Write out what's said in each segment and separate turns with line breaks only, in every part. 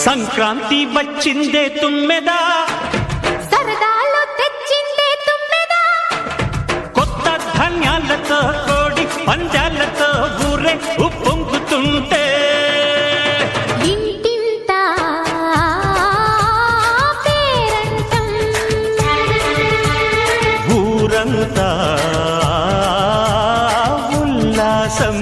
సంక్రాంతి వచ్చిందే తుమ్మెదా,
సరదాలు తెచ్చిందే తుమ్మెదా,
కొత్త ధాన్యాలతో కోడి పంజాలతో ఊరే ఉప్పొంగుతుంటే
ఇంటింత పేరంటం,
ఊరంతా ఉల్లాసం.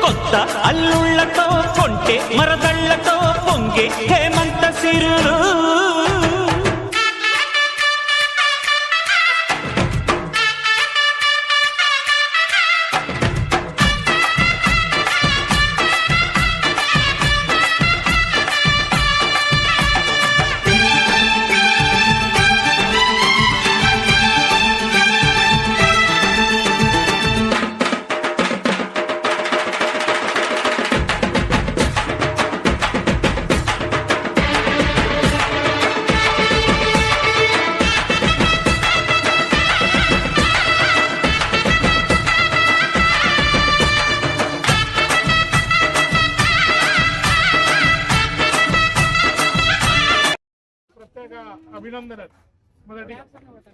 కొత్త అల్లుళ్లతో కొంటే మరదళ్లతో పొంగే హేమంత సిరులు.
అభినందనలు. మొదటి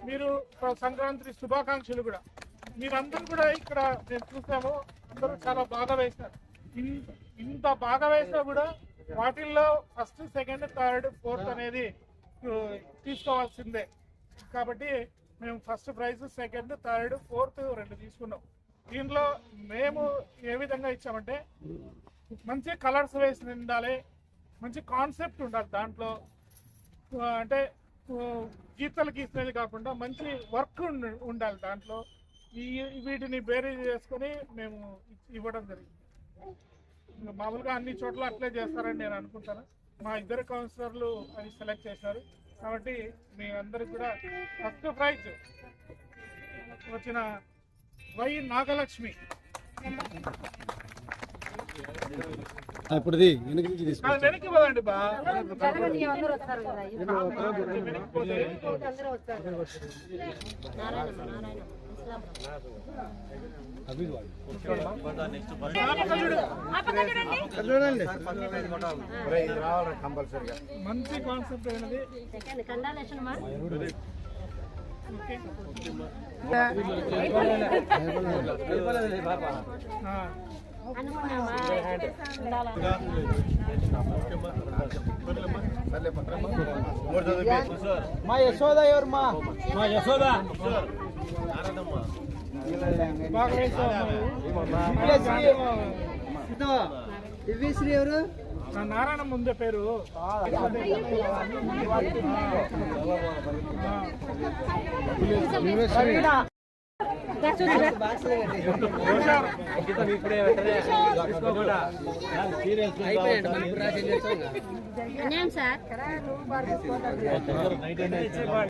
మీరు సంక్రాంతి శుభాకాంక్షలు కూడా. మీరందరూ కూడా ఇక్కడ నేను చూసాము, అందరూ చాలా బాగా వేశారు. ఇంత బాగా వేసినా కూడా వాటిల్లో ఫస్ట్, సెకండ్, థర్డ్, ఫోర్త్ అనేది తీసుకోవాల్సిందే. కాబట్టి మేము first prize, second, third, fourth 2 తీసుకున్నాం. దీనిలో మేము ఏ విధంగా ఇచ్చామంటే మంచి కలర్స్ వేసి ఉండాలి, మంచి కాన్సెప్ట్ ఉండాలి దాంట్లో. అంటే గీతలు గీసినది కాకుండా మంచి వర్క్ ఉండాలి దాంట్లో. వీటిని బేరీ చేసుకొని మేము ఇవ్వడం జరిగింది. మామూలుగా అన్ని చోట్ల అప్లై చేస్తారని నేను అనుకుంటాను. మా 2 కౌన్సిలర్లు అది సెలెక్ట్ చేశారు. కాబట్టి మీ అందరికి కూడా ఫస్ట్ ప్రైజ్ వచ్చిన వై నాగలక్ష్మి.
ఇప్పుడు
వెనక్కి పోదండి బా. మంచి కాన్సెప్ట్ అయినది.
మా యశోద ఎవరు? మా యశోద దివ్యశ్రీ ఎవరు?
నారాయణ ముందే పేరు.
సార్